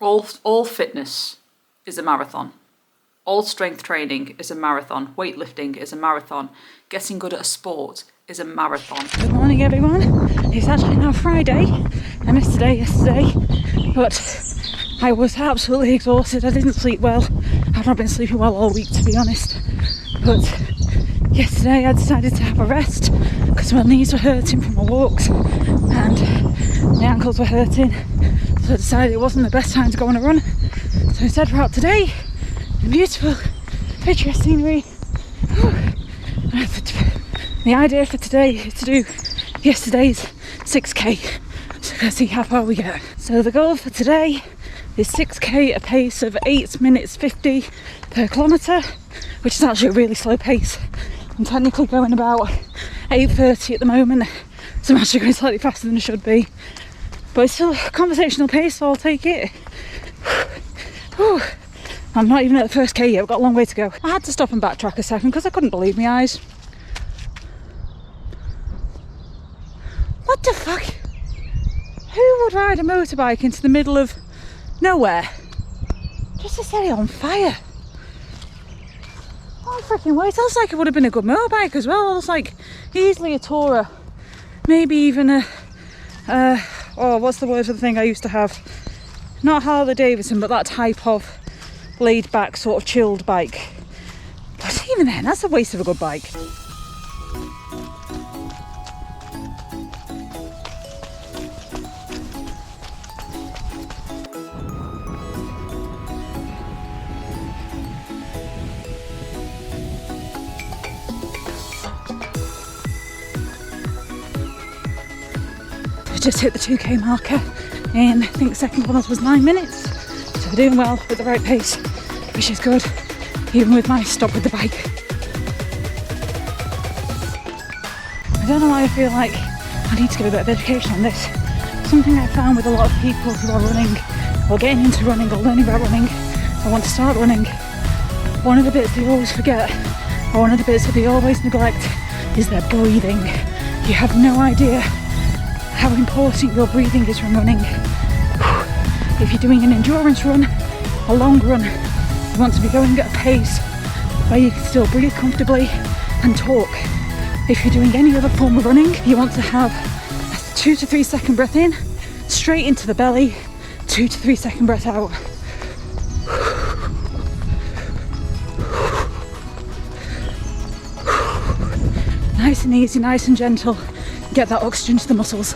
All fitness is a marathon. All strength training is a marathon. Weightlifting is a marathon. Getting good at a sport is a marathon. Good morning, everyone. It's actually now Friday. I missed a day yesterday, but I was absolutely exhausted. I didn't sleep well. I've not been sleeping well all week, to be honest. But yesterday I decided to have a rest because my knees were hurting from my walks and my ankles were hurting. So I decided it wasn't the best time to go on a run. So instead we're out today, in beautiful, picturesque scenery. The idea for today is to do yesterday's 6k. So let's see how far we get. So the goal for today is 6k at a pace of 8 minutes 50 per kilometre, which is actually a really slow pace. I'm technically going about 8:30 at the moment, so I'm actually going slightly faster than I should be. But it's still a conversational pace, so I'll take it. I'm not even at the first K yet, I've got a long way to go. I had to stop and backtrack a second because I couldn't believe my eyes. What the fuck? Who would ride a motorbike into the middle of nowhere just to set it on fire? Oh freaking way, it looks like it would have been a good motorbike as well. It looks like easily a Tourer, maybe even a what's the word for the thing I used to have? Not Harley Davidson, but that type of laid back sort of chilled bike. But even then, that's a waste of a good bike. Just hit the 2k marker in, I think second one was 9 minutes, so we're doing well with the right pace, which is good, even with my stop with the bike. I don't know why I feel like I need to give a bit of education on this. Something I found with a lot of people who are running or getting into running or learning about running or want to start running, one of the bits they always forget, or one of the bits that they always neglect, is their breathing. You have no idea how important your breathing is when running. If you're doing an endurance run, a long run, you want to be going at a pace where you can still breathe comfortably and talk. If you're doing any other form of running, you want to have a 2 to 3 second breath in, straight into the belly, 2 to 3 second breath out. Nice and easy, nice and gentle. Get that oxygen to the muscles.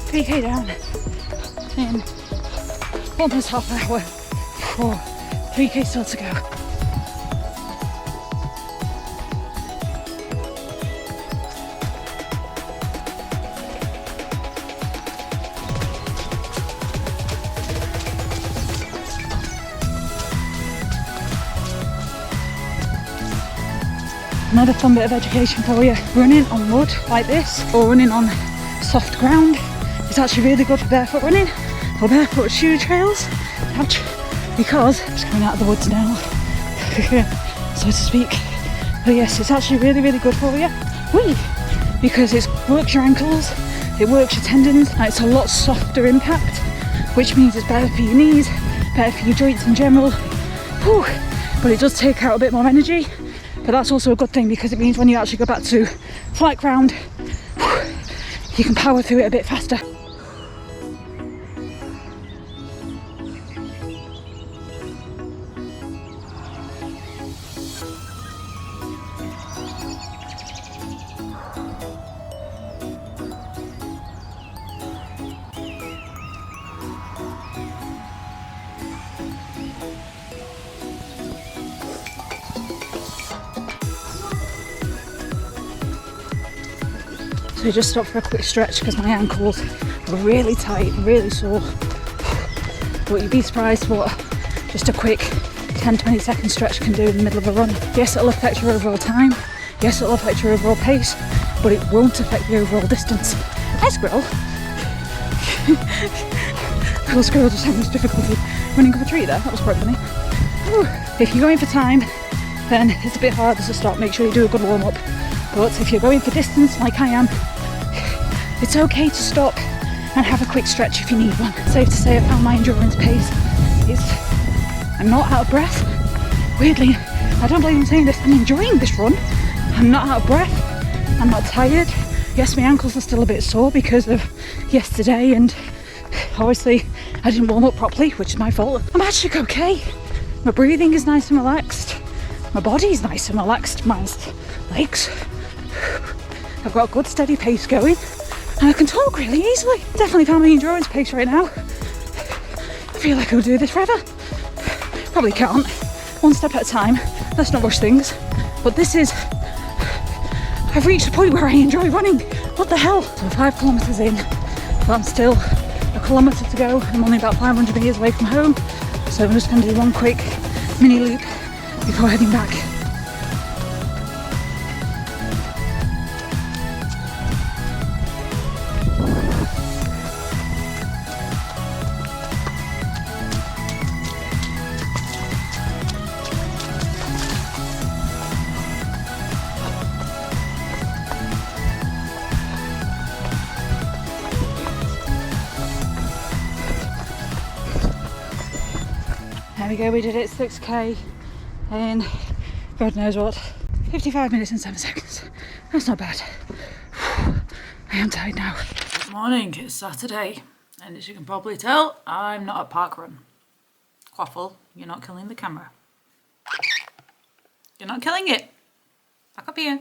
PK down in almost half an hour. 3k still to go. Another fun bit of education for you. Running on wood like this or running on soft ground is actually really good for barefoot running or barefoot shoe trails, because it's coming out of the woods now, so to speak. But yes, it's actually really, really good for you. Because it works your ankles, it works your tendons, and it's a lot softer impact, which means it's better for your knees, better for your joints in general. But it does take out a bit more energy. But that's also a good thing because it means when you actually go back to flat ground, you can power through it a bit faster. So I just stopped for a quick stretch because my ankles were really tight, really sore. But you'd be surprised what just a quick 10-20 second stretch can do in the middle of a run. Yes, it'll affect your overall time, yes, it'll affect your overall pace, but it won't affect the overall distance. Hi, squirrel. Little squirrel just having difficulty running up a tree there. That was quite funny. If you're going for time, then it's a bit harder to stop. Make sure you do a good warm-up. But if you're going for distance, like I am, It's okay to stop and have a quick stretch if you need one. Safe to say I found my endurance pace is, I'm not out of breath. Weirdly, I don't believe I'm saying this, I'm enjoying this run. I'm not out of breath, I'm not tired. Yes, my ankles are still a bit sore because of yesterday, and obviously I didn't warm up properly, which is my fault. I'm actually okay. My breathing is nice and relaxed. My body's nice and relaxed, my legs. I've got a good steady pace going and I can talk really easily. Definitely found my endurance pace right now. I feel like I could do this forever. Probably can't. One step at a time. Let's not rush things. But this is, I've reached a point where I enjoy running. What the hell? So 5 kilometres in, but I'm still a kilometre to go. I'm only about 500 metres away from home. So I'm just going to do one quick mini loop before heading back. There we go, we did it, 6k in God knows what, 55 minutes and 7 seconds. That's not bad. I am tired now. Good morning, it's Saturday, and as you can probably tell, I'm not at parkrun. Quaffle, you're not killing the camera. You're not killing it. Back up here.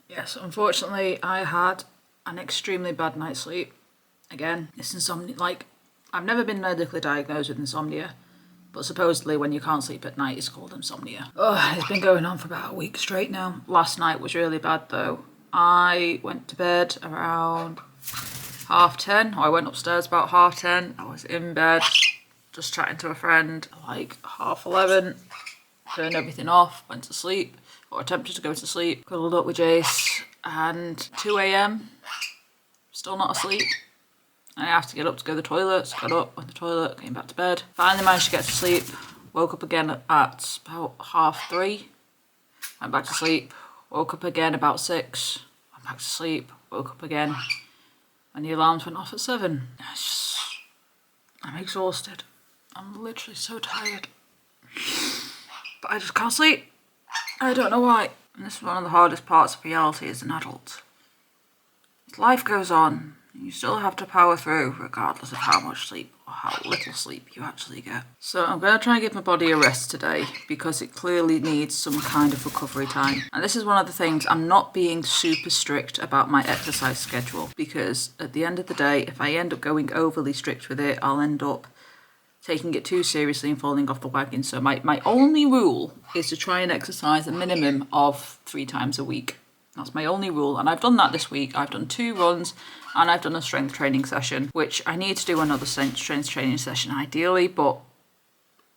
Yes, unfortunately, I had an extremely bad night's sleep. Again, it's insomnia. Like, I've never been medically diagnosed with insomnia, but supposedly when you can't sleep at night, it's called insomnia. Oh, it's been going on for about a week straight now. Last night was really bad though. I went to bed around 10:30, or I went upstairs about 10:30. I was in bed, just chatting to a friend, like 11:30, turned everything off, went to sleep, or attempted to go to sleep, cuddled up with Jace, and 2 a.m, still not asleep. I have to get up to go to the toilet, so got up, went to the toilet, came back to bed. Finally managed to get to sleep, woke up again at about 3:30, went back to sleep, woke up again about 6, went back to sleep, woke up again, and the alarms went off at 7. I'm exhausted. I'm literally so tired. But I just can't sleep. I don't know why. And this is one of the hardest parts of reality as an adult. Life goes on. You still have to power through regardless of how much sleep or how little sleep you actually get. So I'm going to try and give my body a rest today because it clearly needs some kind of recovery time. And this is one of the things, I'm not being super strict about my exercise schedule, because at the end of the day, if I end up going overly strict with it, I'll end up taking it too seriously and falling off the wagon. So my only rule is to try and exercise a minimum of 3 times a week. That's my only rule, and I've done that this week. I've done 2 runs and I've done a strength training session, which I need to do another strength training session ideally, but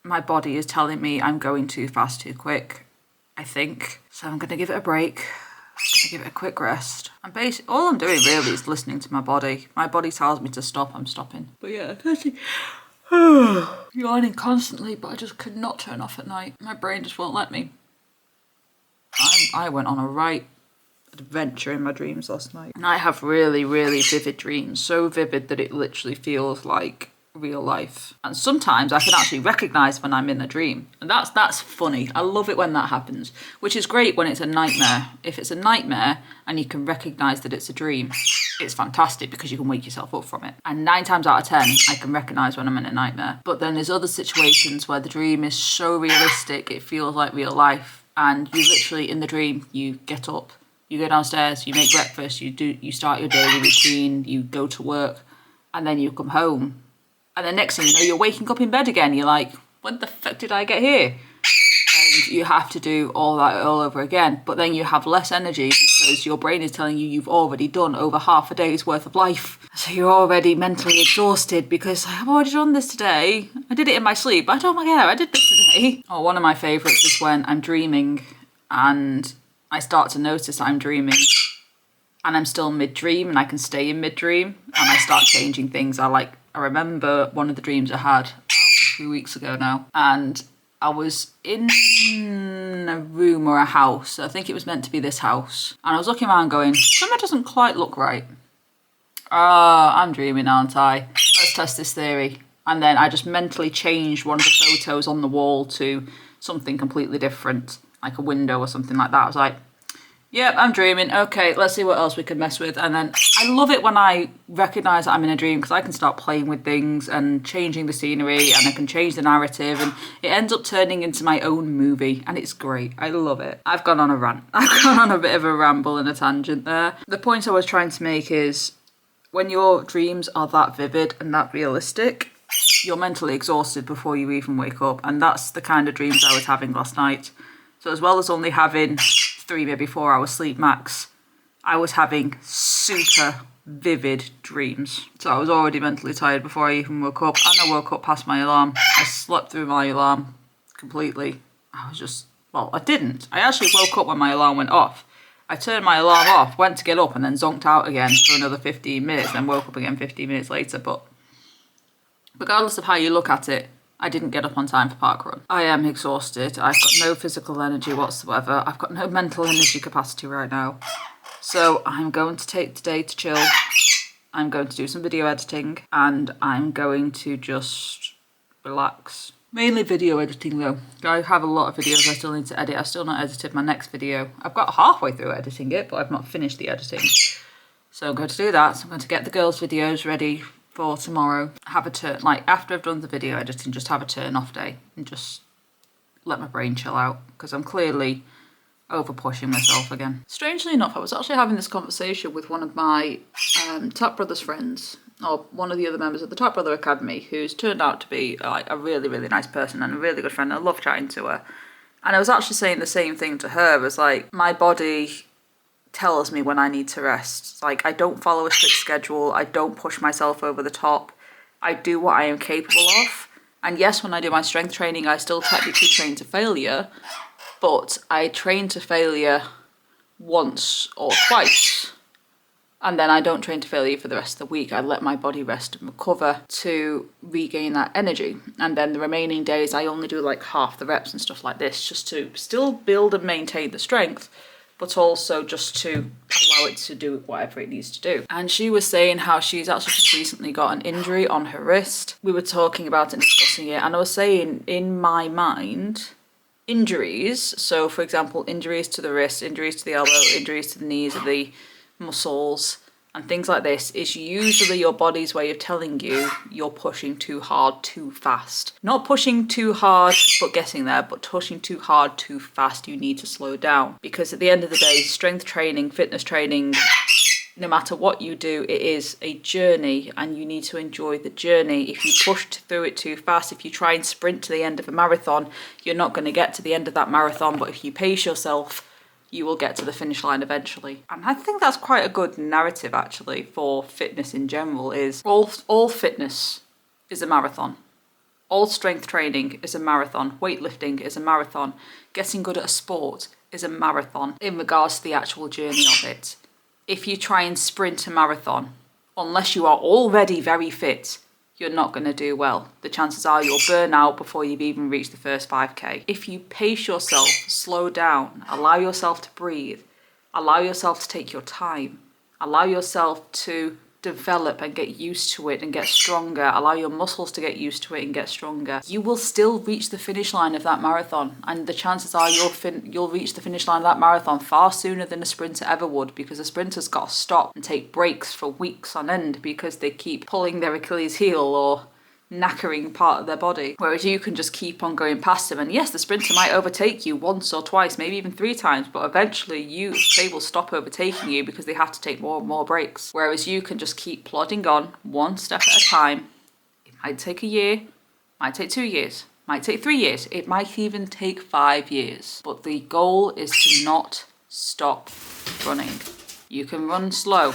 my body is telling me I'm going too fast too quick, I think. So I'm going to give it a break. I'm going to give it a quick rest. And basically, all I'm doing really is listening to my body. My body tells me to stop, I'm stopping. But yeah, yawning constantly, but I just could not turn off at night. My brain just won't let me. I went on a right adventure in my dreams last night. And I have really, really vivid dreams. So vivid that it literally feels like real life. And sometimes I can actually recognise when I'm in a dream. And that's funny. I love it when that happens. Which is great when it's a nightmare. If it's a nightmare and you can recognise that it's a dream, it's fantastic because you can wake yourself up from it. And 9 times out of 10, I can recognise when I'm in a nightmare. But then there's other situations where the dream is so realistic, it feels like real life. And you literally, in the dream, you get up, you go downstairs, you make breakfast, you start your daily routine, you go to work, and then you come home. And the next thing you know, you're waking up in bed again. You're like, when the fuck did I get here? And you have to do all that all over again. But then you have less energy because your brain is telling you you've already done over half a day's worth of life. So you're already mentally exhausted because I've already done this today. I did it in my sleep. I don't care, I did this today. Oh, one of my favourites is when I'm dreaming and I start to notice I'm dreaming and I'm still mid-dream and I can stay in mid-dream and I start changing things. I remember one of the dreams I had about 2 weeks ago now, and I was in in a room or a house. I think it was meant to be this house. And I was looking around going, something doesn't quite look right. I'm dreaming, aren't I? Let's test this theory. And then I just mentally changed one of the photos on the wall to something completely different, like a window or something like that. I was like, yep, I'm dreaming. Okay, let's see what else we can mess with. And then I love it when I recognise that I'm in a dream, because I can start playing with things and changing the scenery, and I can change the narrative, and it ends up turning into my own movie, and it's great. I love it. I've gone on a rant. I've gone on a bit of a ramble and a tangent there. The point I was trying to make is, when your dreams are that vivid and that realistic, you're mentally exhausted before you even wake up. And that's the kind of dreams I was having last night. So as well as only having 3, maybe 4 hours sleep max, I was having super vivid dreams. So I was already mentally tired before I even woke up. And I woke up past my alarm. I slept through my alarm completely. I was just, well, I didn't. I actually woke up when my alarm went off. I turned my alarm off, went to get up, and then zonked out again for another 15 minutes, then woke up again 15 minutes later. But regardless of how you look at it, I didn't get up on time for parkrun. I am exhausted. I've got no physical energy whatsoever. I've got no mental energy capacity right now. So I'm going to take today to chill. I'm going to do some video editing, and I'm going to just relax. Mainly video editing though. I have a lot of videos I still need to edit. I've still not edited my next video. I've got halfway through editing it, but I've not finished the editing. So I'm going to do that. So I'm going to get the girls' videos ready for tomorrow. Have a turn, like after I've done the video editing, just have a turn off day and just let my brain chill out, because I'm clearly over pushing myself again. Strangely enough, I was actually having this conversation with one of my Tap Brothers friends, or one of the other members of the Tap Brother Academy, who's turned out to be like a really, really nice person and a really good friend. I love chatting to her. And I was actually saying the same thing to her, as like, my body tells me when I need to rest. Like, I don't follow a strict schedule. I don't push myself over the top. I do what I am capable of. And yes, when I do my strength training, I still technically train to failure, but I train to failure once or twice. And then I don't train to failure for the rest of the week. I let my body rest and recover to regain that energy. And then the remaining days, I only do like half the reps and stuff like this, just to still build and maintain the strength, but also just to allow it to do whatever it needs to do. And she was saying how she's actually just recently got an injury on her wrist. We were talking about it and discussing it, and I was saying, in my mind, injuries, so for example, injuries to the wrist, injuries to the elbow, injuries to the knees, or the muscles, and things like this, is usually your body's way of telling you you're pushing too hard too fast. Not pushing too hard but getting there, but pushing too hard too fast. You need to slow down, because at the end of the day, strength training, fitness training, no matter what you do, it is a journey, and you need to enjoy the journey. If you push through it too fast, if you try and sprint to the end of a marathon, you're not going to get to the end of that marathon. But if you pace yourself, you will get to the finish line eventually. And I think that's quite a good narrative actually for fitness in general, is all fitness is a marathon. All strength training is a marathon. Weightlifting is a marathon. Getting good at a sport is a marathon in regards to the actual journey of it. If you try and sprint a marathon, unless you are already very fit, you're not going to do well. The chances are you'll burn out before you've even reached the first 5k. If you pace yourself, slow down, allow yourself to breathe, allow yourself to take your time, allow yourself to develop and get used to it and get stronger, allow your muscles to get used to it and get stronger, you will still reach the finish line of that marathon. And the chances are you'll reach the finish line of that marathon far sooner than a sprinter ever would, because a sprinter's got to stop and take breaks for weeks on end because they keep pulling their Achilles heel or knackering part of their body, whereas you can just keep on going past them. And yes, the sprinter might overtake you once or twice, maybe even 3 times, but eventually they will stop overtaking you because they have to take more and more breaks, whereas you can just keep plodding on one step at a time. It might take a year, might take 2 years, might take 3 years, it might even take 5 years, but the goal is to not stop running. You can run slow,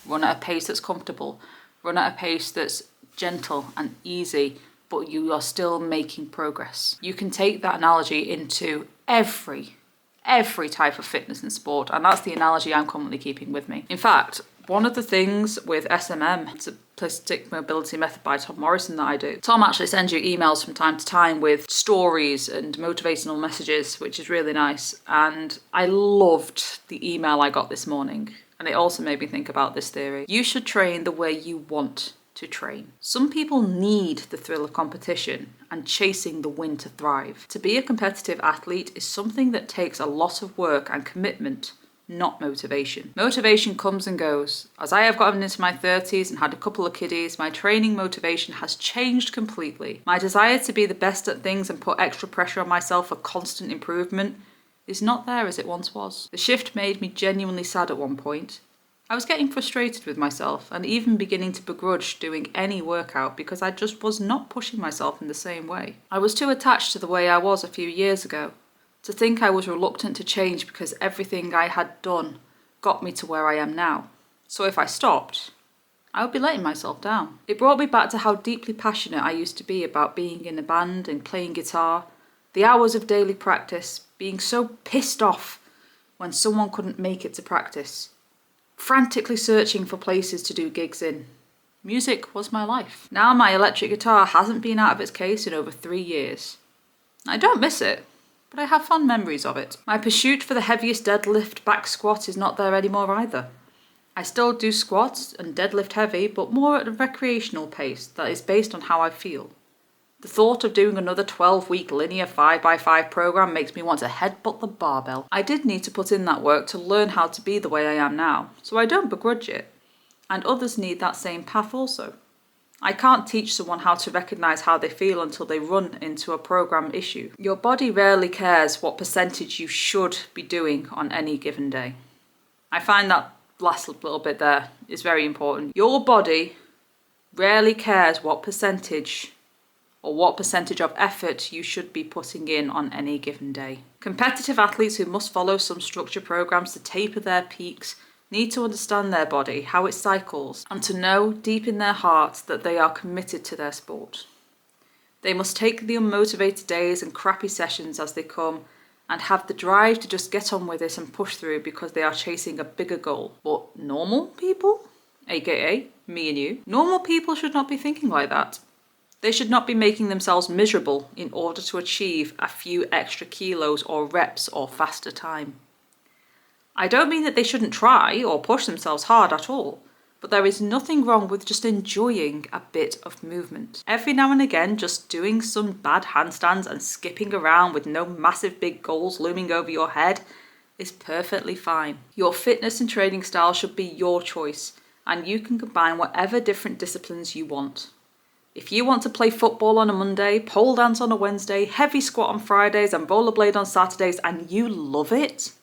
run at a pace that's comfortable, run at a pace that's gentle and easy, but you are still making progress. You can take that analogy into every type of fitness and sport, and that's the analogy I'm currently keeping with me. In fact, One of the things with SMM, it's a Simplistic Mobility Method by Tom Morrison that I do. Tom actually sends you emails from time to time with stories and motivational messages, which is really nice. And I loved the email I got this morning. And it also made me think about this theory. You should train the way you want to train. Some people need the thrill of competition and chasing the win to thrive. To be a competitive athlete is something that takes a lot of work and commitment, not motivation. Motivation comes and goes. As I have gotten into my 30s and had a couple of kiddies, my training motivation has changed completely. My desire to be the best at things and put extra pressure on myself for constant improvement is not there as it once was. The shift made me genuinely sad at one point. I was getting frustrated with myself and even beginning to begrudge doing any workout because I just was not pushing myself in the same way. I was too attached to the way I was a few years ago to think I was reluctant to change because everything I had done got me to where I am now. So if I stopped, I would be letting myself down. It brought me back to how deeply passionate I used to be about being in a band and playing guitar, the hours of daily practice, being so pissed off when someone couldn't make it to practice, frantically searching for places to do gigs in. Music was my life. Now my electric guitar hasn't been out of its case in over 3 years. I don't miss it, but I have fond memories of it. My pursuit for the heaviest deadlift back squat is not there anymore either. I still do squats and deadlift heavy, but more at a recreational pace that is based on how I feel. The thought of doing another 12-week linear 5x5 program makes me want to headbutt the barbell. I did need to put in that work to learn how to be the way I am now, so I don't begrudge it. And others need that same path also. I can't teach someone how to recognise how they feel until they run into a program issue. Your body rarely cares what percentage you should be doing on any given day. I find that last little bit there is very important. Your body rarely cares what percentage of effort you should be putting in on any given day. Competitive athletes who must follow some structured programs to taper their peaks need to understand their body, how it cycles, and to know deep in their hearts that they are committed to their sport. They must take the unmotivated days and crappy sessions as they come and have the drive to just get on with it and push through because they are chasing a bigger goal. But normal people, aka me and you, normal people should not be thinking like that. They should not be making themselves miserable in order to achieve a few extra kilos or reps or faster time. I don't mean that they shouldn't try or push themselves hard at all, but there is nothing wrong with just enjoying a bit of movement. Every now and again, just doing some bad handstands and skipping around with no massive big goals looming over your head is perfectly fine. Your fitness and training style should be your choice, and you can combine whatever different disciplines you want. If you want to play football on a Monday, pole dance on a Wednesday, heavy squat on Fridays and rollerblade on Saturdays and you love it,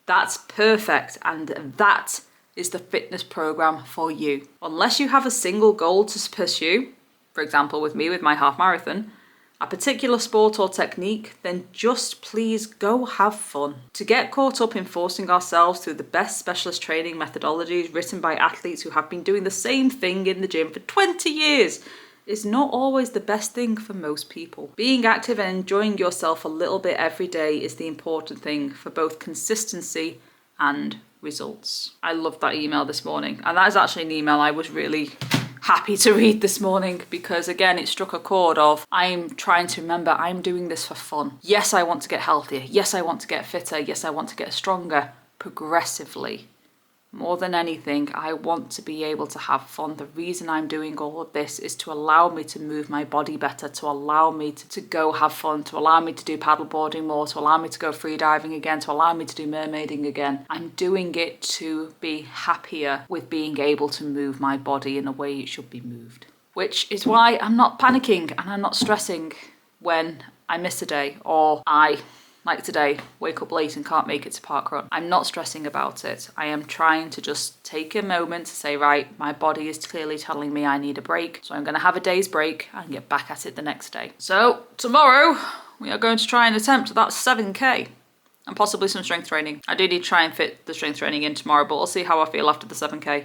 that's perfect, and that is the fitness program for you. Unless you have a single goal to pursue, for example with me with my half marathon, a particular sport or technique, then just please go have fun. To get caught up in forcing ourselves through the best specialist training methodologies written by athletes who have been doing the same thing in the gym for 20 years is not always the best thing for most people. Being active and enjoying yourself a little bit every day is the important thing for both consistency and results. I loved that email this morning, and that is actually an email I was really happy to read this morning because again it struck a chord of I'm trying to remember I'm doing this for fun. Yes, I want to get healthier. Yes, I want to get fitter. Yes, I want to get stronger progressively. More than anything, I want to be able to have fun. The reason I'm doing all of this is to allow me to move my body better, to allow me to go have fun, to allow me to do paddleboarding more, to allow me to go free diving again, to allow me to do mermaiding again. I'm doing it to be happier with being able to move my body in a way it should be moved. Which is why I'm not panicking and I'm not stressing when I miss a day or like today, wake up late and can't make it to parkrun. I'm not stressing about it. I am trying to just take a moment to say, right, my body is clearly telling me I need a break. So I'm going to have a day's break and get back at it the next day. So tomorrow we are going to try and attempt that 7K and possibly some strength training. I do need to try and fit the strength training in tomorrow, but I'll see how I feel after the 7K.